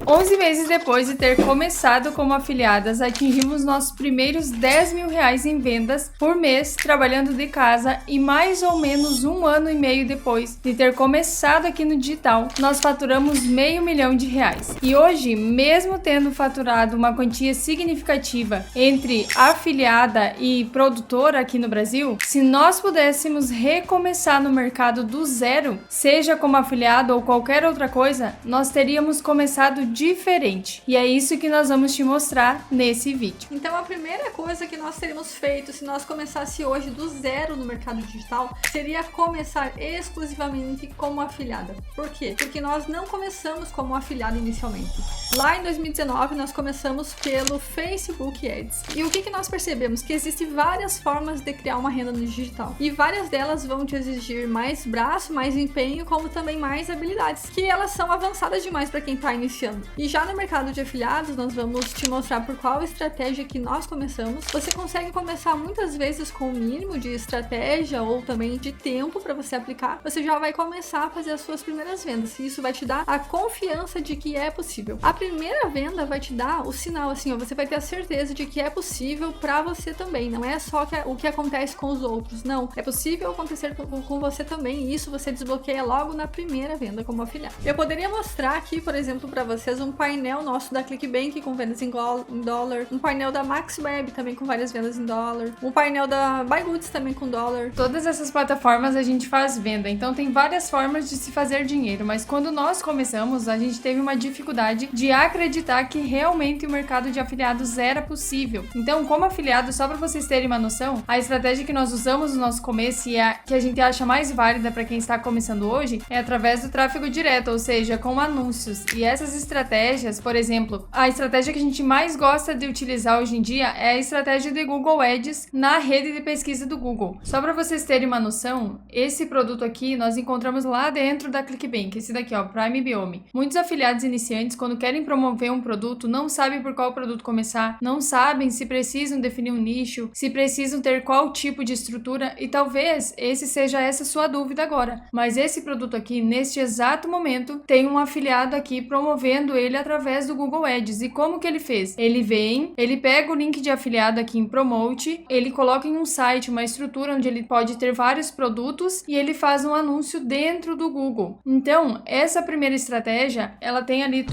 11 meses depois de ter começado como afiliadas, atingimos nossos primeiros 10 mil reais em vendas por mês, trabalhando de casa, e mais ou menos 1 ano e meio depois de ter começado aqui no digital, nós faturamos R$500 mil. E hoje, mesmo tendo faturado uma quantia significativa entre afiliada e produtora aqui no Brasil, se nós pudéssemos recomeçar no mercado do zero, seja como afiliado ou qualquer outra coisa, nós teríamos começado diferente. E é isso que nós vamos te mostrar nesse vídeo. Então a primeira coisa que nós teríamos feito se nós começasse hoje do zero no mercado digital seria começar exclusivamente como afiliada. Por quê? Porque nós não começamos como afiliada inicialmente. Lá em 2019 nós começamos pelo Facebook Ads. E o que nós percebemos? Que existem várias formas de criar uma renda no digital. E várias delas vão te exigir mais braço, mais empenho, como também mais habilidades, que elas são avançadas demais para quem está iniciando. E já no mercado de afiliados, nós vamos te mostrar por qual estratégia que nós começamos. Você consegue começar muitas vezes com o mínimo de estratégia ou também de tempo para você aplicar. Você já vai começar a fazer as suas primeiras vendas. E isso vai te dar a confiança de que é possível. A primeira venda vai te dar o sinal, assim, ó, você vai ter a certeza de que é possível para você também. Não é só o que acontece com os outros, não. É possível acontecer com você também, e isso você desbloqueia logo na primeira venda como afiliado. Eu poderia mostrar aqui, por exemplo, para vocês um painel nosso da ClickBank com vendas em dólar, um painel da MaxWeb também com várias vendas em dólar, um painel da BuyGoods também com dólar. Todas essas plataformas a gente faz venda, então tem várias formas de se fazer dinheiro, mas quando nós começamos, a gente teve uma dificuldade de acreditar que realmente o mercado de afiliados era possível. Então, como afiliado, só para vocês terem uma noção, a estratégia que nós usamos no nosso começo e a que a gente acha mais válida para quem está começando hoje é através do tráfego direto, ou seja, com anúncios. E essas estratégias, por exemplo, a estratégia que a gente mais gosta de utilizar hoje em dia é a estratégia de Google Ads na rede de pesquisa do Google. Só para vocês terem uma noção, esse produto aqui nós encontramos lá dentro da ClickBank, esse daqui, ó, Prime Biome. Muitos afiliados iniciantes, quando querem promover um produto, não sabem por qual produto começar, não sabem se precisam definir um nicho, se precisam ter qual tipo de estrutura, e talvez esse seja essa sua dúvida agora. Mas esse produto aqui, neste exato momento, tem um afiliado aqui promovendo ele através do Google Ads. E como que ele fez? Ele vem, ele pega o link de afiliado aqui em Promote, ele coloca em um site, uma estrutura onde ele pode ter vários produtos e ele faz um anúncio dentro do Google. Então, essa primeira estratégia, ela tem ali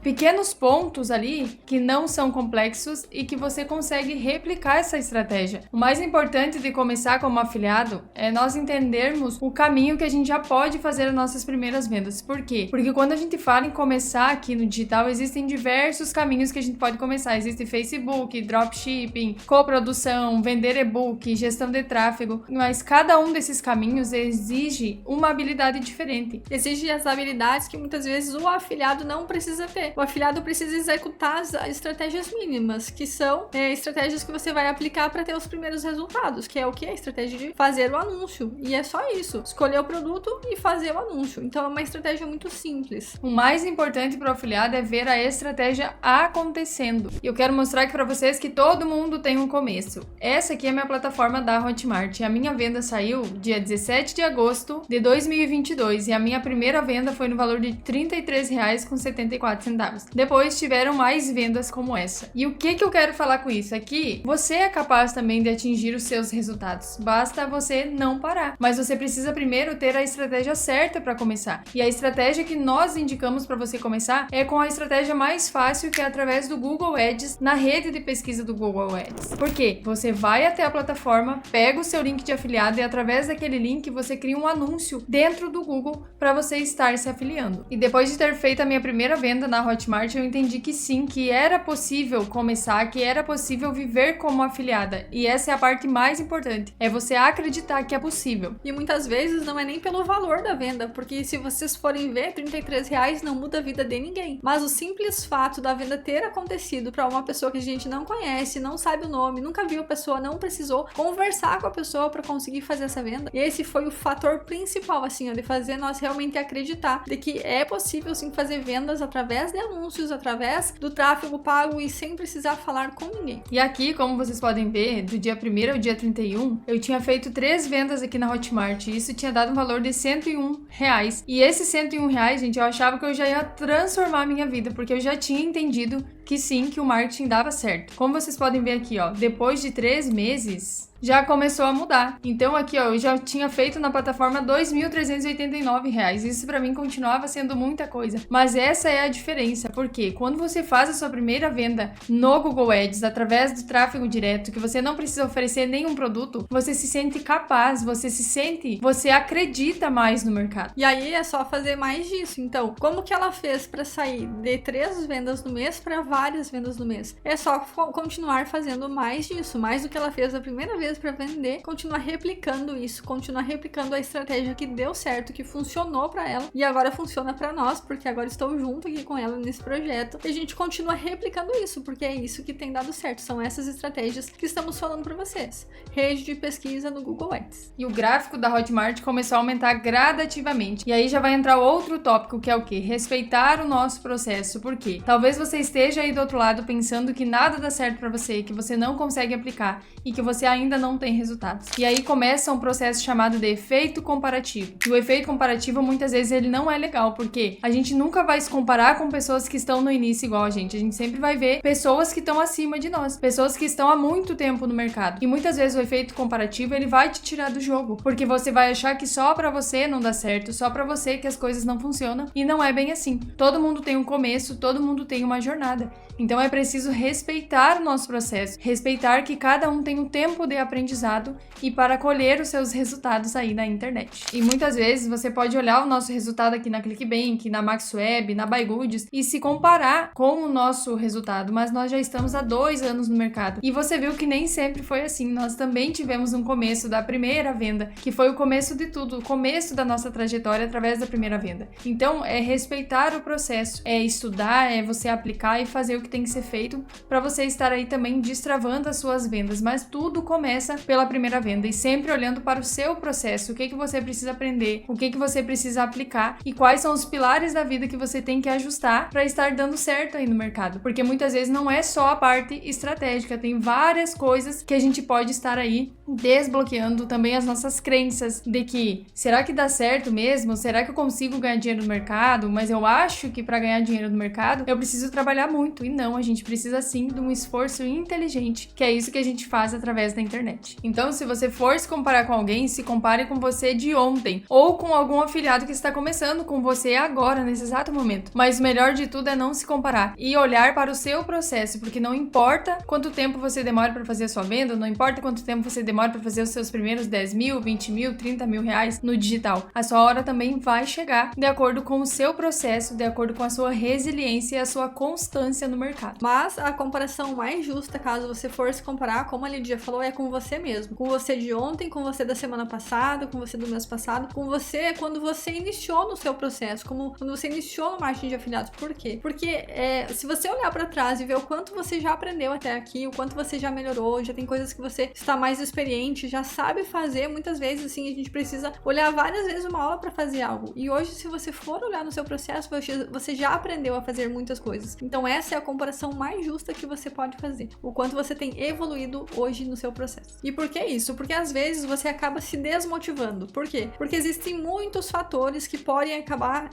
pequenos pontos ali que não são complexos e que você consegue replicar essa estratégia. O mais importante de começar como afiliado é nós entendermos o caminho que a gente já pode fazer as nossas primeiras vendas. Por quê? Porque quando a gente fala em começar aqui no digital, existem diversos caminhos que a gente pode começar. Existe Facebook, dropshipping, coprodução, vender e-book, gestão de tráfego, mas cada um desses caminhos exige uma habilidade diferente. Exige as habilidades que muitas vezes o afiliado não precisa ter. O afiliado precisa executar as estratégias mínimas, que são estratégias que você vai aplicar para ter os primeiros resultados, que é o que? A estratégia de fazer o anúncio. E é só isso. Escolher o produto e fazer o anúncio. Então é uma estratégia muito simples. O mais importante para o afiliado é ver a estratégia acontecendo. E eu quero mostrar aqui para vocês que todo mundo tem um começo. Essa aqui é a minha plataforma da Hotmart. E a minha venda saiu dia 17 de agosto de 2022. E a minha primeira venda foi no valor de R$ 33,74. Depois tiveram mais vendas como essa. E o que eu quero falar com isso? É que você é capaz também de atingir os seus resultados. Basta você não parar. Mas você precisa primeiro ter a estratégia certa para começar. E a estratégia que nós indicamos para você começar é com a estratégia mais fácil, que é através do Google Ads, na rede de pesquisa do Google Ads. Por quê? Você vai até a plataforma, pega o seu link de afiliado e através daquele link você cria um anúncio dentro do Google para você estar se afiliando. E depois de ter feito a minha primeira venda na Hotmart, eu entendi que sim, que era possível começar, que era possível viver como afiliada. E essa é a parte mais importante, é você acreditar que é possível. E muitas vezes não é nem pelo valor da venda, porque se vocês forem ver, R$33 não muda a vida de ninguém. Mas o simples fato da venda ter acontecido para uma pessoa que a gente não conhece, não sabe o nome, nunca viu a pessoa, não precisou conversar com a pessoa para conseguir fazer essa venda. E esse foi o fator principal, assim, ó, de fazer nós realmente acreditar de que é possível sim fazer vendas através de anúncios através do tráfego pago e sem precisar falar com ninguém. E aqui, como vocês podem ver, do dia 1º ao dia 31, eu tinha feito 3 vendas aqui na Hotmart e isso tinha dado um valor de R$101. E esses R$101, gente, eu achava que eu já ia transformar a minha vida, porque eu já tinha entendido que sim, que o marketing dava certo. Como vocês podem ver aqui, ó, depois de 3 meses, já começou a mudar. Então aqui, ó, eu já tinha feito na plataforma R$2.389. Isso pra mim continuava sendo muita coisa. Mas essa é a diferença, porque quando você faz a sua primeira venda no Google Ads, através do tráfego direto, que você não precisa oferecer nenhum produto, você se sente capaz, você acredita mais no mercado. E aí é só fazer mais disso. Então, como que ela fez pra sair de 3 vendas no mês para várias vendas no mês? É só continuar fazendo mais disso, mais do que ela fez a primeira vez para vender, continuar replicando isso, continuar replicando a estratégia que deu certo, que funcionou para ela e agora funciona para nós, porque agora estou junto aqui com ela nesse projeto e a gente continua replicando isso, porque é isso que tem dado certo, são essas estratégias que estamos falando para vocês. Rede de pesquisa no Google Ads. E o gráfico da Hotmart começou a aumentar gradativamente. E aí já vai entrar outro tópico, que é o quê? Respeitar o nosso processo. Por quê? Talvez você esteja aí do outro lado pensando que nada dá certo para você, que você não consegue aplicar e que você ainda não tem resultados. E aí começa um processo chamado de efeito comparativo. E o efeito comparativo, muitas vezes, ele não é legal, porque a gente nunca vai se comparar com pessoas que estão no início igual a gente. A gente sempre vai ver pessoas que estão acima de nós, pessoas que estão há muito tempo no mercado. E muitas vezes o efeito comparativo, ele vai te tirar do jogo, porque você vai achar que só pra você não dá certo, só pra você que as coisas não funcionam, e não é bem assim. Todo mundo tem um começo, todo mundo tem uma jornada. Então é preciso respeitar o nosso processo, respeitar que cada um tem um tempo de aprendizado e para colher os seus resultados aí na internet. E muitas vezes você pode olhar o nosso resultado aqui na Clickbank, na MaxWeb, na BuyGoods e se comparar com o nosso resultado, mas nós já estamos há 2 anos no mercado. E você viu que nem sempre foi assim, nós também tivemos um começo da primeira venda, que foi o começo de tudo, o começo da nossa trajetória através da primeira venda. Então é respeitar o processo, é estudar, é você aplicar e fazer o que tem que ser feito para você estar aí também destravando as suas vendas, mas tudo começa pela primeira venda e sempre olhando para o seu processo, o que você precisa aprender, o que você precisa aplicar e quais são os pilares da vida que você tem que ajustar para estar dando certo aí no mercado, porque muitas vezes não é só a parte estratégica, tem várias coisas que a gente pode estar aí desbloqueando também as nossas crenças de que, será que dá certo mesmo? Será que eu consigo ganhar dinheiro no mercado? Mas eu acho que para ganhar dinheiro no mercado eu preciso trabalhar muito, e não, a gente precisa sim de um esforço inteligente, que é isso que a gente faz através da internet. Então, se você for se comparar com alguém, se compare com você de ontem, ou com algum afiliado que está começando com você agora, nesse exato momento. Mas o melhor de tudo é não se comparar e olhar para o seu processo, porque não importa quanto tempo você demora para fazer a sua venda, não importa quanto tempo você demora para fazer os seus primeiros 10 mil, 20 mil, 30 mil reais no digital. A sua hora também vai chegar de acordo com o seu processo, de acordo com a sua resiliência e a sua constância no mercado. Mas a comparação mais justa, caso você for se comparar, como a Lidia falou, é com você mesmo. Com você de ontem, com você da semana passada, com você do mês passado, com você quando você iniciou no seu processo, como quando você iniciou no marketing de afiliados. Por quê? Porque se você olhar para trás e ver o quanto você já aprendeu até aqui, o quanto você já melhorou, já tem coisas que você está mais experiente, já sabe fazer, muitas vezes assim, a gente precisa olhar várias vezes uma aula para fazer algo. E hoje, se você for olhar no seu processo, você já aprendeu a fazer muitas coisas. Então essa é a comparação mais justa que você pode fazer. O quanto você tem evoluído hoje no seu processo. E por que isso? Porque às vezes você acaba se desmotivando. Por quê? Porque existem muitos fatores que podem acabar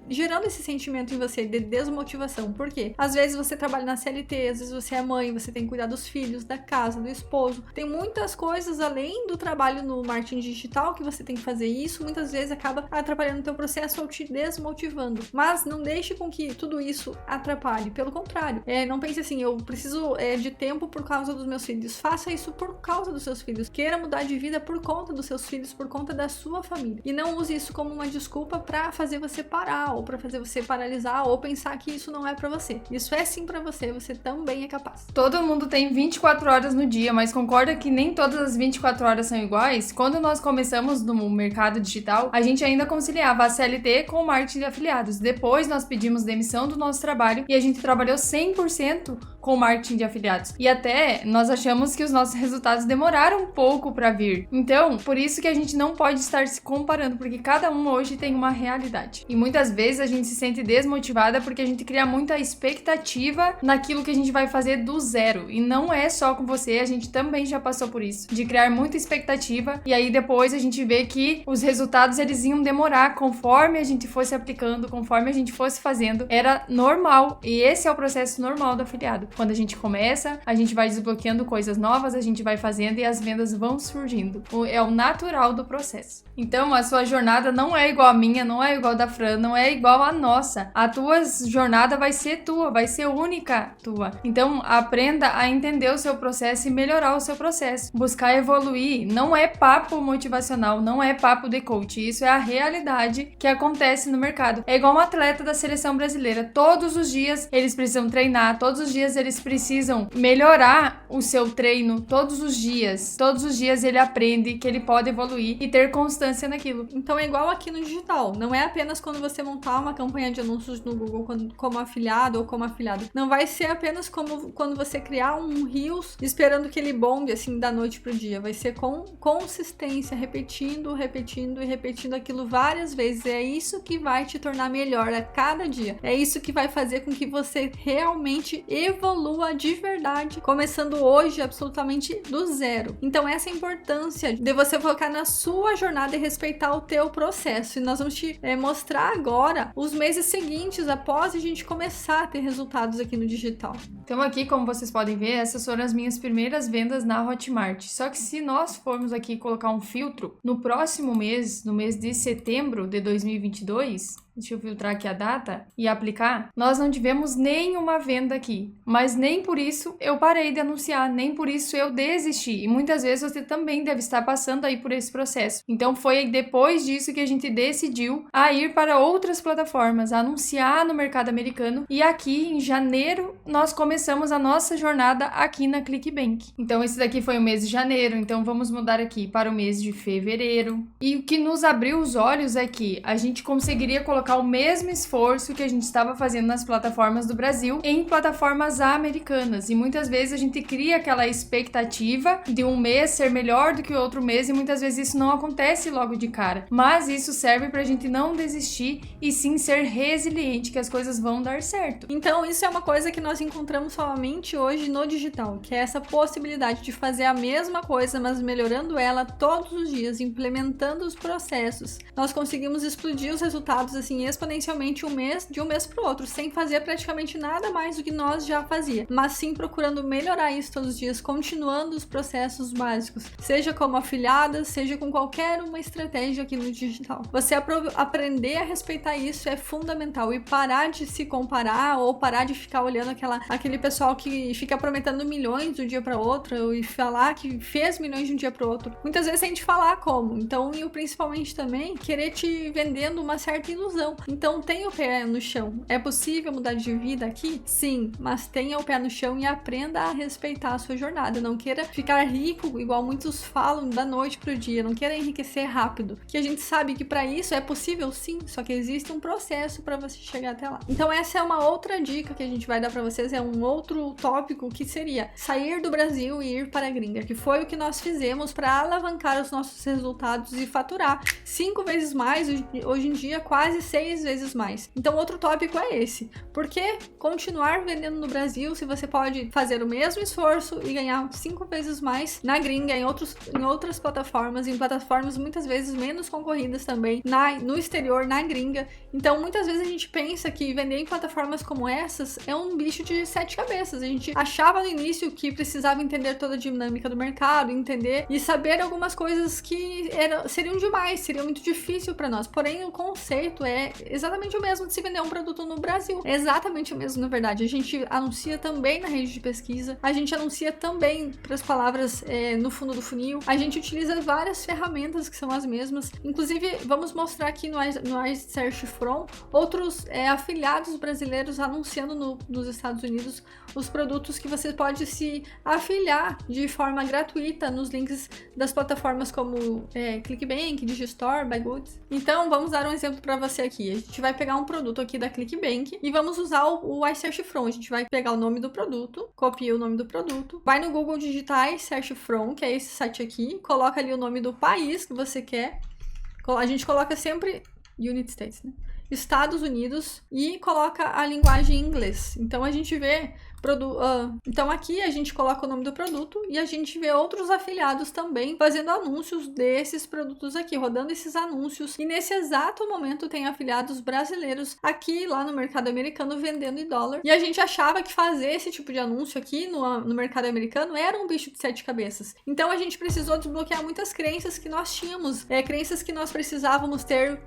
gerando esse sentimento em você de desmotivação. Por quê? Às vezes você trabalha na CLT, às vezes você é mãe, você tem que cuidar dos filhos, da casa, do esposo. Tem muitas coisas além do trabalho no marketing digital que você tem que fazer. E isso muitas vezes acaba atrapalhando o teu processo ou te desmotivando. Mas não deixe com que tudo isso atrapalhe. Pelo contrário, não pense assim, eu preciso de tempo por causa dos meus filhos. Faça isso por causa dos seus filhos. Queira mudar de vida por conta dos seus filhos, por conta da sua família. E não use isso como uma desculpa pra fazer você parar, ou pra fazer você paralisar, ou pensar que isso não é pra você. Isso é sim pra você, você também é capaz. Todo mundo tem 24 horas no dia, mas concorda que nem todas as 24 horas são iguais? Quando nós começamos no mercado digital, a gente ainda conciliava a CLT com o marketing de afiliados. Depois nós pedimos demissão do nosso trabalho e a gente trabalhou 100% com marketing de afiliados. E até nós achamos que os nossos resultados demoraram um pouco para vir. Então, por isso que a gente não pode estar se comparando, porque cada um hoje tem uma realidade. E muitas vezes a gente se sente desmotivada porque a gente cria muita expectativa naquilo que a gente vai fazer do zero. E não é só com você, a gente também já passou por isso, de criar muita expectativa e aí depois a gente vê que os resultados eles iam demorar conforme a gente fosse aplicando, conforme a gente fosse fazendo. Era normal, e esse é o processo normal do afiliado. Quando a gente começa, a gente vai desbloqueando coisas novas, a gente vai fazendo e as vendas vão surgindo. É o natural do processo. Então, a sua jornada não é igual a minha, não é igual a da Fran, não é igual a nossa. A tua jornada vai ser tua, vai ser única tua. Então, aprenda a entender o seu processo e melhorar o seu processo. Buscar evoluir. Não é papo motivacional, não é papo de coach. Isso é a realidade que acontece no mercado. É igual um atleta da seleção brasileira. Todos os dias eles precisam treinar, todos os dias eles precisam melhorar o seu treino, todos os dias. Todos os dias ele aprende que ele pode evoluir e ter constância naquilo. Então é igual aqui no digital. Não é apenas quando você montar uma campanha de anúncios no Google como afiliado ou como afiliado. Não vai ser apenas como quando você criar um Reels esperando que ele bombe assim da noite pro dia. Vai ser com consistência, repetindo aquilo várias vezes. É isso que vai te tornar melhor a cada dia. É isso que vai fazer com que você realmente evolua de verdade, começando hoje absolutamente do zero. Então essa é a importância de você focar na sua jornada e respeitar o teu processo. E nós vamos te mostrar agora os meses seguintes após a gente começar a ter resultados aqui no digital. Então aqui, como vocês podem ver, essas foram as minhas primeiras vendas na Hotmart. Só que se nós formos aqui colocar um filtro, no próximo mês, no mês de setembro de 2022, deixa eu filtrar aqui a data e aplicar, nós não tivemos nenhuma venda aqui. Mas nem por isso eu parei de anunciar, nem por isso eu desisti. E muitas vezes você também deve estar passando aí por esse processo. Então foi depois disso que a gente decidiu a ir para outras plataformas, a anunciar no mercado americano. E aqui em janeiro nós começamos a nossa jornada aqui na ClickBank. Então esse daqui foi o mês de janeiro, então vamos mudar aqui para o mês de fevereiro. E o que nos abriu os olhos é que a gente conseguiria colocar o mesmo esforço que a gente estava fazendo nas plataformas do Brasil em plataformas americanas. E muitas vezes a gente cria aquela expectativa de um mês ser melhor do que o outro mês e muitas vezes isso não acontece logo de cara. Mas isso serve pra gente não desistir e sim ser resiliente, que as coisas vão dar certo. Então isso é uma coisa que nós encontramos somente hoje no digital, que é essa possibilidade de fazer a mesma coisa, mas melhorando ela todos os dias, implementando os processos. Nós conseguimos explodir os resultados assim exponencialmente de um mês para o outro, sem fazer praticamente nada mais do que nós já fazia, mas sim procurando melhorar isso todos os dias, continuando os processos básicos, seja como afiliada, seja com qualquer uma estratégia aqui no digital. Você aprender a respeitar isso é fundamental e parar de se comparar ou parar de ficar olhando aquele pessoal que fica prometendo milhões de um dia para outro e falar que fez milhões de um dia para outro. Muitas vezes a gente falar como, então, e principalmente também querer te vendendo uma certa ilusão. Então tenha o pé no chão. É possível mudar de vida aqui? Sim, mas tenha o pé no chão e aprenda a respeitar a sua jornada. Não queira ficar rico, igual muitos falam, da noite pro dia. Não queira enriquecer rápido. Que a gente sabe que para isso é possível sim, só que existe um processo para você chegar até lá. Então essa é uma outra dica que a gente vai dar para vocês, é um outro tópico que seria sair do Brasil e ir para a gringa, que foi o que nós fizemos para alavancar os nossos resultados e faturar 5 vezes mais, hoje em dia quase 6 vezes mais. Então outro tópico é esse. Por que continuar vendendo no Brasil se você pode fazer o mesmo esforço e ganhar 5 vezes mais na gringa, em outras plataformas, em plataformas muitas vezes menos concorridas também, no exterior, na gringa. Então muitas vezes a gente pensa que vender em plataformas como essas é um bicho de 7 cabeças. A gente achava no início que precisava entender toda a dinâmica do mercado, entender e saber algumas coisas que seriam demais, seria muito difícil para nós. Porém, o conceito é exatamente o mesmo de se vender um produto no Brasil. É exatamente o mesmo, na verdade. A gente anuncia também na rede de pesquisa, a gente anuncia também para as palavras no fundo do funil, a gente utiliza várias ferramentas que são as mesmas. Inclusive, vamos mostrar aqui no iSearch From outros afiliados brasileiros anunciando nos Estados Unidos os produtos que você pode se afiliar de forma gratuita nos links das plataformas como ClickBank, Digistore, BuyGoods. Então, vamos dar um exemplo para você aqui. A gente vai pegar um produto aqui da ClickBank e vamos usar o iSearch From. A gente vai pegar o nome do produto, copia o nome do produto, vai no Google digitar iSearch From, que é esse site aqui, coloca ali o nome do país que você quer. A gente coloca sempre United States, né? Estados Unidos, e coloca a linguagem em inglês. Então a gente vê então aqui a gente coloca o nome do produto e a gente vê outros afiliados também fazendo anúncios desses produtos aqui, rodando esses anúncios, e nesse exato momento tem afiliados brasileiros aqui lá no mercado americano vendendo em dólar, e a gente achava que fazer esse tipo de anúncio aqui no mercado americano era um bicho de 7 cabeças. Então a gente precisou desbloquear muitas crenças que nós tínhamos, crenças que nós precisávamos ter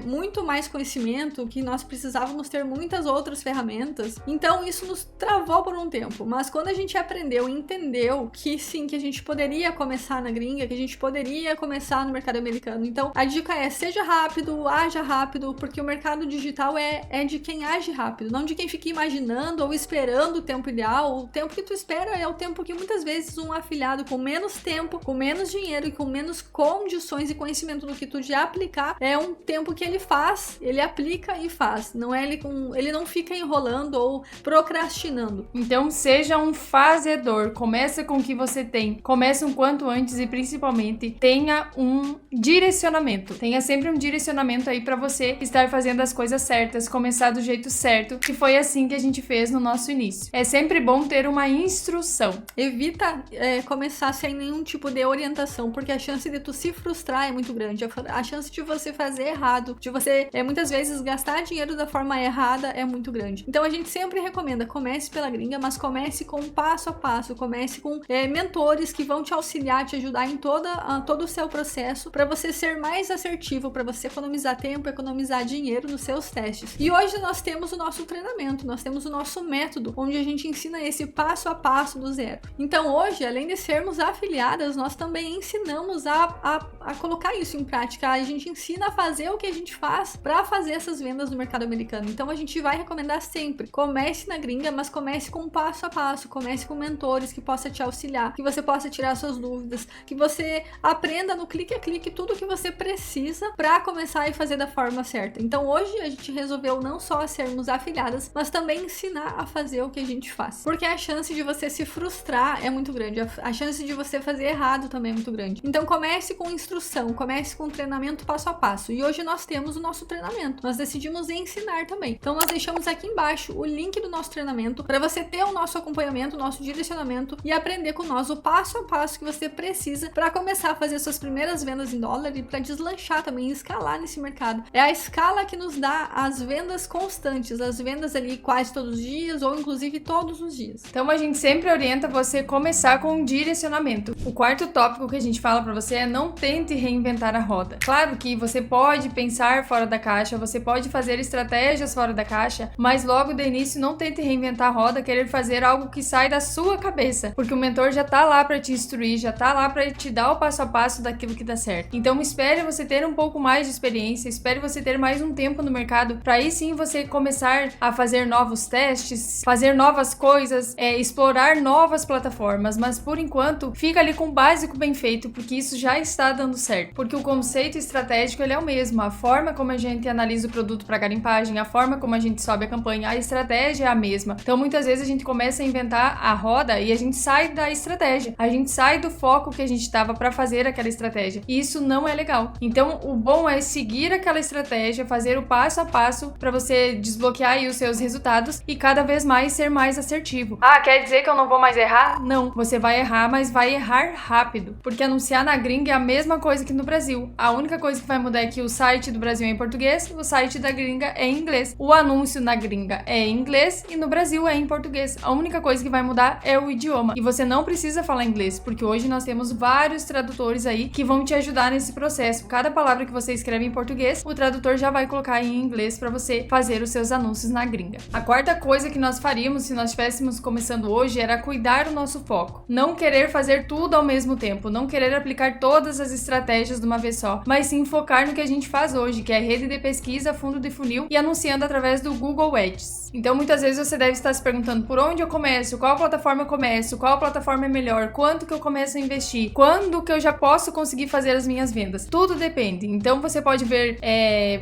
muito mais conhecimento, que nós precisávamos ter muitas outras ferramentas. Então isso nos travou por um tempo, mas quando a gente aprendeu e entendeu que sim, que a gente poderia começar na gringa, que a gente poderia começar no mercado americano. Então a dica é: seja rápido, haja rápido, porque o mercado digital é de quem age rápido, não de quem fica imaginando ou esperando o tempo ideal. O tempo que tu espera é o tempo que muitas vezes um afiliado com menos tempo, com menos dinheiro e com menos condições e conhecimento do que tu de aplicar, é um tempo que ele faz, ele aplica e faz. Não é ele não fica enrolando ou procrastinando. Então seja um fazedor, começa com o que você tem, comece um quanto antes e principalmente tenha um direcionamento, tenha sempre um direcionamento aí para você estar fazendo as coisas certas, começar do jeito certo, que foi assim que a gente fez no nosso início. É sempre bom ter uma instrução. Evita começar sem nenhum tipo de orientação, porque a chance de tu se frustrar é muito grande, a chance de você fazer errado, de você muitas vezes gastar dinheiro da forma errada é muito grande. Então a gente sempre recomenda: comece pela gringa, mas comece com passo a passo, comece com mentores que vão te auxiliar, te ajudar em todo o seu processo, para você ser mais assertivo, para você economizar tempo, economizar dinheiro nos seus testes. E hoje nós temos o nosso treinamento, nós temos o nosso método, onde a gente ensina esse passo a passo do zero. Então hoje, além de sermos afiliadas, nós também ensinamos a colocar isso em prática. A gente ensina a fazer o que a gente faz para fazer essas vendas no mercado americano. Então a gente vai recomendar sempre: comece na gringa, mas comece com passo a passo, comece com mentores que possam te auxiliar, que você possa tirar suas dúvidas, que você aprenda no clique a clique tudo que você precisa para começar e fazer da forma certa. Então hoje a gente resolveu não só sermos afiliadas, mas também ensinar a fazer o que a gente faz, porque a chance de você se frustrar é muito grande, a chance de você fazer errado também é muito grande. Então comece com instrução, comece com treinamento passo a passo, e hoje nós temos o nosso treinamento, nós decidimos ensinar também. Então nós deixamos aqui embaixo o link do nosso treinamento para você ter o nosso acompanhamento, o nosso direcionamento e aprender com nós o passo a passo que você precisa para começar a fazer suas primeiras vendas em dólar e para deslanchar também e escalar nesse mercado. É a escala que nos dá as vendas constantes, as vendas ali quase todos os dias ou inclusive todos os dias. Então a gente sempre orienta você começar com um direcionamento. O quarto tópico que a gente fala para você é: não tente reinventar a roda. Claro que você pode pensar fora da caixa, você pode fazer estratégias fora da caixa, mas logo de início não tente reinventar a roda, querer fazer algo que sai da sua cabeça, porque o mentor já tá lá para te instruir, já tá lá para te dar o passo a passo daquilo que dá certo. Então espere você ter um pouco mais de experiência, espere você ter mais um tempo no mercado, para aí sim você começar a fazer novos testes, fazer novas coisas, explorar novas plataformas, mas por enquanto fica ali com o básico bem feito, porque isso já está dando certo, porque o conceito estratégico ele é o mesmo, a forma como a gente analisa o produto para garimpagem, a forma como a gente sobe a campanha, a estratégia é a mesma. Então muitas vezes a gente começa a inventar a roda e a gente sai da estratégia, a gente sai do foco que a gente estava para fazer aquela estratégia, e isso não é legal. Então o bom é seguir aquela estratégia, fazer o passo a passo para você desbloquear aí os seus resultados e cada vez mais ser mais assertivo. Ah, quer dizer que eu não vou mais errar? Não, você vai errar, mas vai errar rápido, porque anunciar na gringa é a mesma coisa que no Brasil. A única coisa que vai mudar é que o site do Brasil é em português, o site da gringa é em inglês. O anúncio na gringa é em inglês e no Brasil é em português. A única coisa que vai mudar é o idioma. E você não precisa falar inglês, porque hoje nós temos vários tradutores aí que vão te ajudar nesse processo. Cada palavra que você escreve em português, o tradutor já vai colocar em inglês para você fazer os seus anúncios na gringa. A quarta coisa que nós faríamos se nós estivéssemos começando hoje era cuidar do nosso foco. Não querer fazer tudo ao mesmo tempo, não querer aplicar todas as estratégias de uma vez só, mas sim focar no que a gente faz hoje, que é rede de pesquisa, fundo de funil e anunciando através do Google Ads. Então, muitas vezes você deve estar se perguntando por onde eu começo, qual plataforma eu começo, qual plataforma é melhor, quanto que eu começo a investir, quando que eu já posso conseguir fazer as minhas vendas. Tudo depende. Então, você pode ver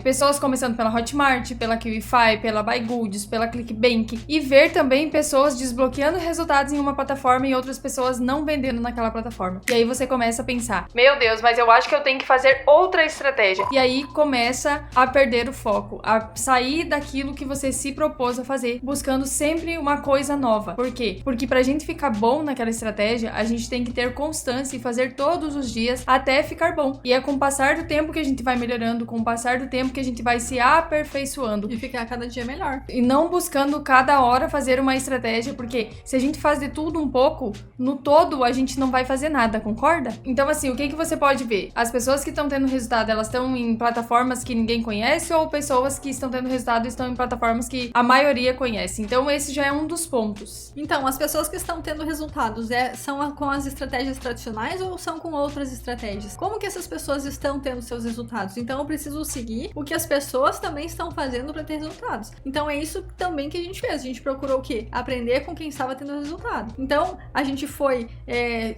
pessoas começando pela Hotmart, pela QIFI, pela BuyGoods, pela ClickBank e ver também pessoas desbloqueando resultados em uma plataforma e outras pessoas não vendendo naquela plataforma. E aí você começa a pensar, meu Deus, mas eu acho que eu tenho que fazer outra estratégia. E aí começa a perder o foco, a sair daquilo que você se propôs a fazer, buscando sempre uma coisa nova. Por quê? Porque pra gente ficar bom naquela estratégia, a gente tem que ter constância e fazer todos os dias até ficar bom. E é com o passar do tempo que a gente vai melhorando, com o passar do tempo que a gente vai se aperfeiçoando. E ficar cada dia melhor. E não buscando cada hora fazer uma estratégia, porque se a gente faz de tudo um pouco, no todo a gente não vai fazer nada, concorda? Então assim, o que você pode ver? As pessoas que estão tendo resultado, elas estão em plataformas que ninguém conhece ou pessoas que estão tendo resultado estão em plataformas que a maioria conhece? Então esse já é um dos pontos. Então, as pessoas que estão tendo resultados são com as estratégias tradicionais ou são com outras estratégias? Como que essas pessoas estão tendo seus resultados? Então eu preciso seguir o que as pessoas também estão fazendo para ter resultados. Então é isso também que a gente fez. A gente procurou o quê? Aprender com quem estava tendo resultado. Então a gente foi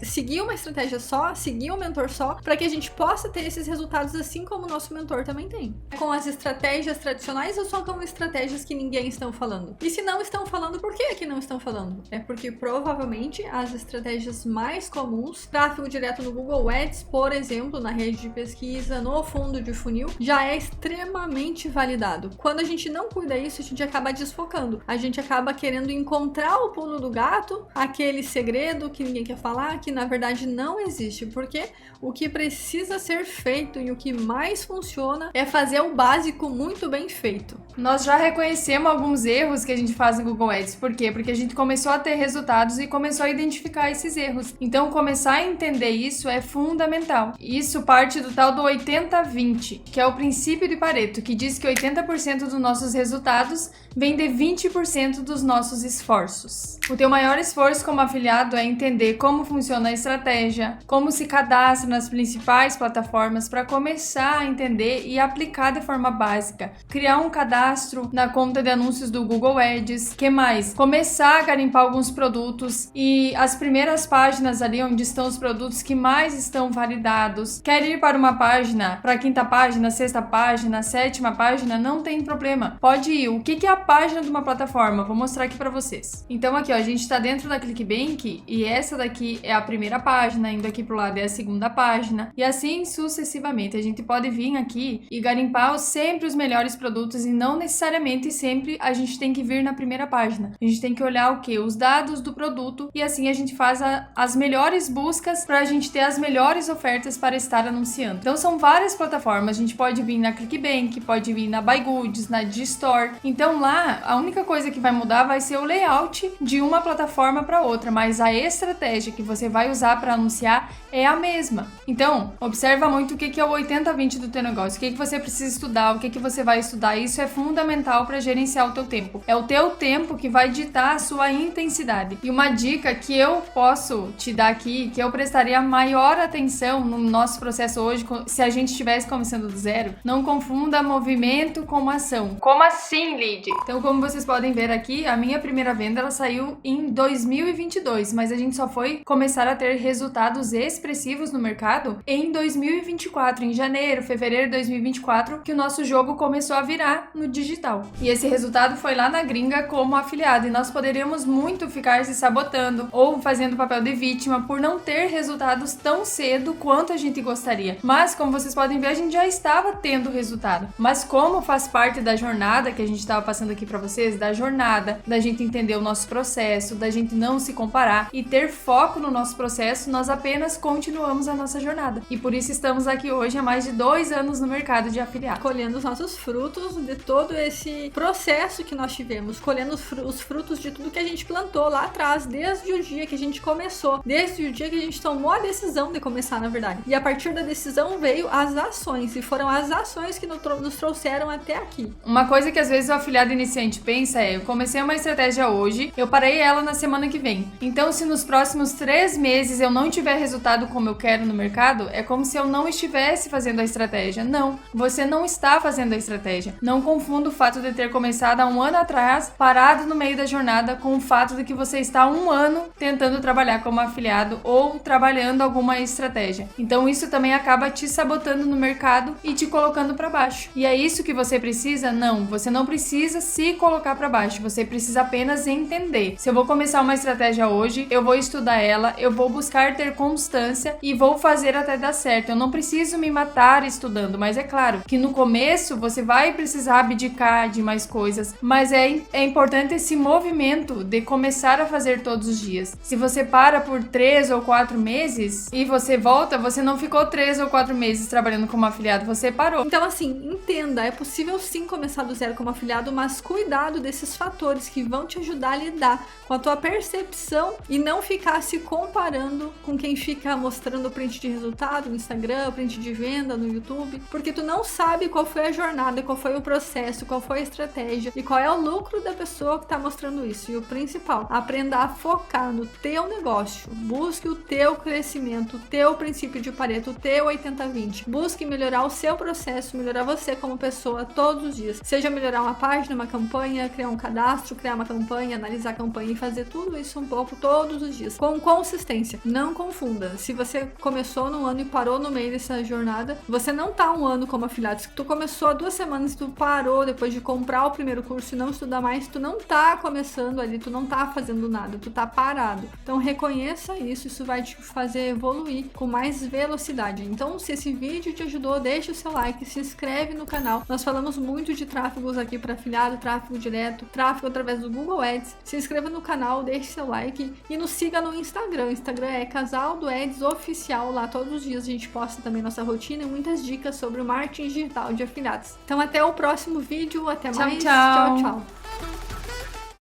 seguir uma estratégia só, seguir um mentor só, para que a gente possa ter esses resultados assim como o nosso mentor também tem. Com as estratégias tradicionais ou só com estratégias que ninguém está falando? E se não estão falando, por que não estão falando? É porque provavelmente as estratégias mais comuns, tráfego direto no Google Ads, por exemplo, na rede de pesquisa, no fundo de funil, já é extremamente validado. Quando a gente não cuida disso, a gente acaba desfocando. A gente acaba querendo encontrar o pulo do gato, aquele segredo que ninguém quer falar, que na verdade não existe, porque o que precisa ser feito e o que mais funciona é fazer o básico muito bem feito. Nós já reconhecemos alguns erros que a gente faz no Google Ads. Por quê? Porque a gente começou a ter resultados e começou a identificar esses erros. Então, começar a entender isso é fundamental. Isso parte do tal do 80-20, que é o princípio de Pareto, que diz que 80% dos nossos resultados vem de 20% dos nossos esforços. O teu maior esforço como afiliado é entender como funciona a estratégia, como se cadastra nas principais plataformas para começar a entender e aplicar de forma básica. Criar um cadastro na conta de anúncios do Google Ads. Que mais? Começar a garimpar alguns produtos e as primeiras páginas ali onde estão os produtos que mais estão validados. Quer ir para uma página, para a quinta página, sexta página, sétima página? Não tem problema. Pode ir. O que é a página de uma plataforma? Vou mostrar aqui para vocês. Então aqui, ó, a gente está dentro da ClickBank e essa daqui é a primeira página, indo aqui pro lado é a segunda página e assim sucessivamente. A gente pode vir aqui e garimpar sempre os melhores produtos e não necessariamente sempre a gente tem que vir na primeira página. A gente tem que olhar o quê? Os dados do produto e assim a gente faz as melhores buscas para a gente ter as melhores ofertas para estar anunciando. Então são várias plataformas. A gente pode vir na ClickBank, pode vir na BuyGoods, na Digistore. Então lá a única coisa que vai mudar vai ser o layout de uma plataforma para outra, mas a estratégia que você vai usar para anunciar é a mesma. Então, observa muito o que é o 80-20 do teu negócio, o que você precisa estudar, o que você vai estudar. Isso é fundamental para gerenciar o teu tempo. É o teu tempo que vai ditar a sua intensidade. E uma dica que eu posso te dar aqui, que eu prestaria maior atenção no nosso processo hoje, se a gente estivesse começando do zero, não confunda movimento com ação. Como assim, Lid? Então, como vocês podem ver aqui, a minha primeira venda ela saiu em 2022, mas a gente só foi começar a ter resultados expressivos no mercado em 2024, em janeiro, fevereiro de 2024, que o nosso jogo começou a virar no digital. E esse resultado foi lá na gringa como afiliado, e nós poderíamos muito ficar se sabotando ou fazendo papel de vítima por não ter resultados tão cedo quanto a gente gostaria. Mas, como vocês podem ver, a gente já estava tendo resultado. Mas como faz parte da jornada que a gente estava passando aqui para vocês, da jornada, da gente entender o nosso processo, da gente não se comparar e ter foco no nosso processo, nós apenas continuamos a nossa jornada. E por isso estamos aqui hoje há mais de 2 anos no mercado de afiliado. Colhendo os nossos frutos de todo esse processo que nós tivemos, colhendo os frutos de tudo que a gente plantou lá atrás, desde o dia que a gente começou, desde o dia que a gente tomou a decisão de começar, na verdade. E a partir da decisão veio as ações, e foram as ações que nos trouxeram até aqui. Uma coisa que às vezes o afiliado iniciante pensa é: eu comecei uma estratégia hoje, eu parei ela na semana que vem. Então, se nos próximos 3 meses eu não tiver resultado como eu quero no mercado, afiliado, é como se eu não estivesse fazendo a estratégia. Não, você não está fazendo a estratégia. Não confunda o fato de ter começado há um ano atrás, parado no meio da jornada, com o fato de que você está há um ano tentando trabalhar como afiliado ou trabalhando alguma estratégia. Então isso também acaba te sabotando no mercado e te colocando para baixo. E é isso que você precisa? Não, você não precisa se colocar para baixo, você precisa apenas entender. Se eu vou começar uma estratégia hoje, eu vou estudar ela, eu vou buscar ter constância e vou fazer até dar certo. Eu não preciso me matar estudando, mas é claro que no começo você vai precisar abdicar de mais coisas, mas é importante esse movimento de começar a fazer todos os dias. Se você para por 3 ou 4 meses e você volta, você não ficou 3 ou 4 meses trabalhando como afiliado, você parou. Então assim, entenda, é possível sim começar do zero como afiliado, mas cuidado desses fatores que vão te ajudar a lidar com a tua percepção e não ficar se comparando com quem fica mostrando o print de resultado no Instagram, print de venda no YouTube, porque tu não sabe qual foi a jornada, qual foi o processo, qual foi a estratégia e qual é o lucro da pessoa que tá mostrando isso. E o principal, aprenda a focar no teu negócio, busque o teu crescimento, o teu princípio de Pareto, o teu 80-20, busque melhorar o seu processo, melhorar você como pessoa todos os dias, seja melhorar uma página, uma campanha, criar um cadastro, criar uma campanha, analisar a campanha e fazer tudo isso um pouco todos os dias, com consistência. Não confunda, se você começou no ano e parou no meio dessa jornada, você não tá um ano como afiliado. Se tu começou há 2 semanas e tu parou depois de comprar o primeiro curso e não estudar mais, tu não tá começando ali, tu não tá fazendo nada, tu tá parado. Então reconheça isso vai te fazer evoluir com mais velocidade. Então se esse vídeo te ajudou, deixa o seu like, se inscreve no canal. Nós falamos muito de tráfegos aqui para afiliado, tráfego direto, tráfego através do Google Ads. Se inscreva no canal, deixe seu like e nos siga no Instagram. O Instagram é Casal do Ads Oficial. Lá todos os dias a gente posta também nossa rotina e muitas dicas sobre o marketing digital de afiliados. Então até o próximo vídeo, até mais. Tchau, tchau. Tchau, tchau.